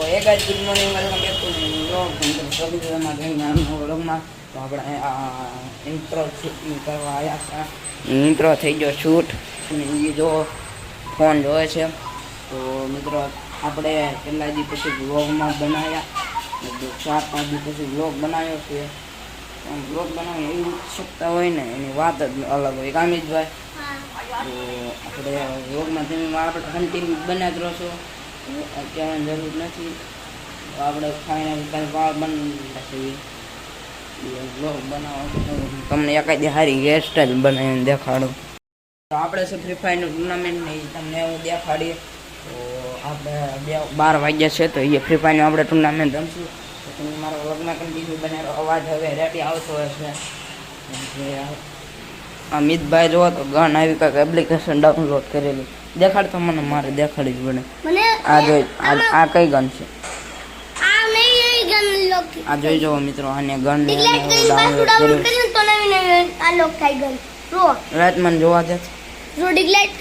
એક જ good morning welcome back to vlog સ્વાગત છે તમારા વ્લોગમાં. તો આપણે ઇન્ટ્રો શૂટિંગ કરવા આવ્યા હતા. ઇન્ટ્રો થઈ ગયો શૂટ અને એ જો ફોન જોવે છે. તો મિત્રો આપણે કેટલા દી પછી વ્લોગમાં બનાવ્યા, 4-5 દી પછી વ્લોગ બનાવ્યો છે. વ્લોગ બનાવવાની એવી ઉત્સુકતા હોય ને એની વાત જ અલગ હોય. કામિતભાઈ, તો આપણે વ્લોગમાં તમે આપણે કન્ટિન્યુ બનાવી જ રહો છો, અત્યારે જરૂર નથી. આપણે ફાઇનલ કાંઈ વાળ બની વ્લોગ બનાવો તમને એકાદી સારી હેરસ્ટાઈલ બનાવીને દેખાડો. તો આપણે છે ફ્રી ફાયરની ટુર્નામેન્ટની તમને હું દેખાડીએ. તો આપણે 12 વાગ્યા છે તો એ ફ્રી ફાયરની આપણે ટુર્નામેન્ટ રમશું. તો તમે મારા વ્લોગમાં કન્ટિન્યુ બનાવેલો અવાજ હવે રેડી આવતો હશે. અમિતભાઈ જોવો તો ગન આવી કાંઈક એપ્લિકેશન ડાઉનલોડ કરેલી દેખાડતો મને, મારે દેખાડી જ પડે. આ જોઈ આ કઈ ગન છે? આ જોઈ જવો મિત્રો, આને ગન ડાઉનલોડ કર્યું. રાત મને જોવા દે રો ડિગ્લાઇટ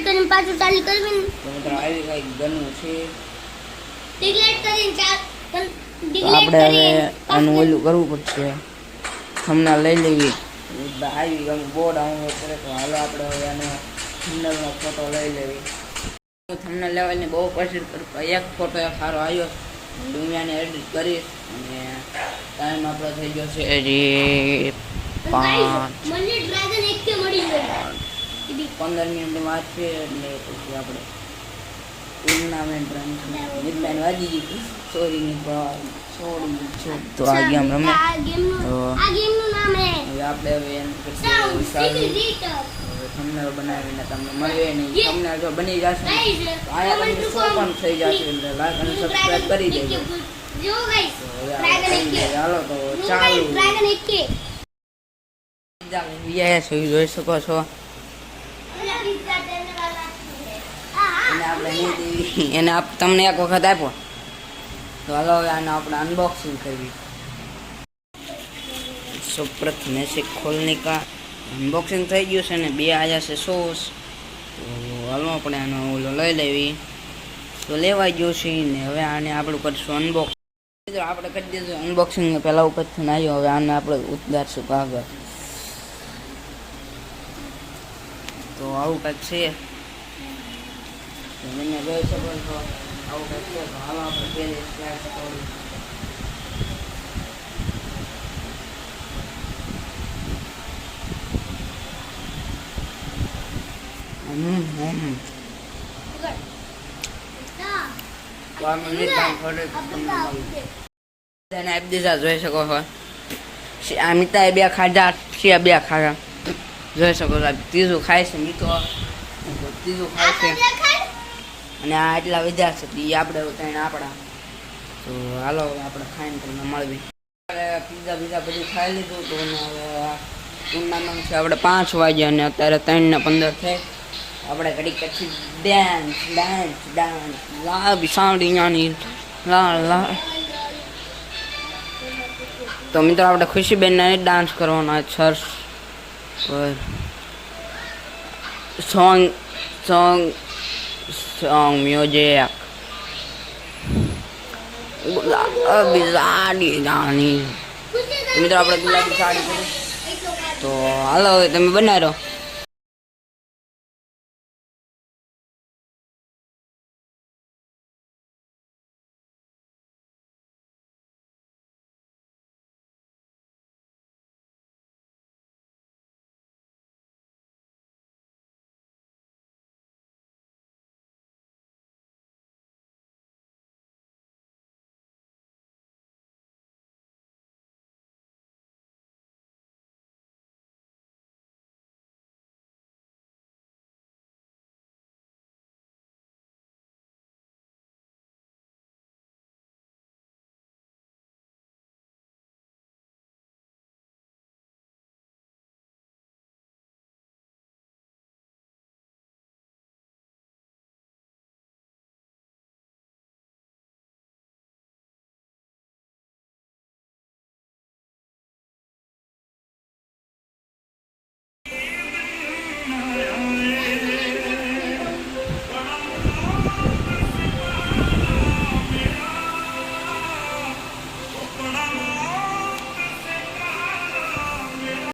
કરીને પાછું ચાલુ કરવીને તો મિત્રો આવી કઈ ગન છે. ડિગ્લાઇટ કરીને આપણે હવે આનું ઓલું કરવું પડશે, થંબનેલ લઈ લેવી. આવી ગમ બોર્ડ ડાઉનલોડ કરે તો હાલો આપણે હવે આનો થંબનેલનો ફોટો લઈ લેવી. થંબનેલ લેવાની બહુ કોશિશ કરું, એક ફોટો એક સારો આવ્યો દુનિયાને એડિટ કરીશ. અને ટાઈમ આપણો થઈ ગયો છે હજી 15 મિનિટની વાત છે. એટલે પછી આપણે ટુર્નામેન્ટ મિડલાઈન વાગી ગઈ. સોરી તો આ ગેમ રમે. તો હવે આપણે હવે થંબનેલ બનાવીને તમને મળીએ નહીં. થંબનેલ જો બની જશે તો અહીંયા તમને 100 પણ થઈ જશે. એટલે લાઈક અને સબસ્ક્રાઈબ કરી દેજો. ચાલો તો ચાલો જોઈ શકો છો. એને તમને એક વખત આપ્યો તો હાલો હવે આને આપણે અનબોક્સિંગ કરવી. સૌપ્રથમ મેસે ખોલને કા અનબોક્સિંગ થઈ ગયું છે ને 2 આવ્યા છે સોસ. તો હાલો આપણે આનો ઓલો લઈ લેવી. તો લેવાઈ ગયો છે ને હવે આને આપણે કરશું અનબોક્સિંગ. આપણે કરી દીધું અનબોક્સિંગ પહેલાં ઉપરથી આવ્યો. હવે આને આપણે ઉતારશું કાગળ. તો આવું કંઈક છે. તમે જોઈ શકો છો આવું કંઈક છે. તો હાલો આપણે પહેલી સ્લાઇડ છોડી. જોઈ શકો છો આ મિતાએ 2 ખાધા, 2 ખાધા જોઈ શકો છો. ત્રીજું ખાય છે મીતો, ત્રીજું ખાય છે. અને આ એટલા વધ્યા છે એ આપણે ત્યાં આપણા. તો હાલો આપણે ખાઈને તમને મળવી. પીઝા બીજા બધું ખાઈ લીધું. તો હવે ટુર્નામેન્ટ છે આપણે 5 વાગ્યા અને અત્યારે 3:15 થઈ. આપણે ઘડીક પછી ડાન્સ લા બિસાડીની લા. તો મિત્રો આપણે ખુશીબેનને ડાન્સ કરવાનો સર સોંગ મ્યુઝિક ગુલાબી સાડી રાણી. મિત્રો આપણે ગુલાબી સાડી કરી. તો હાલો હવે તમે બનાવી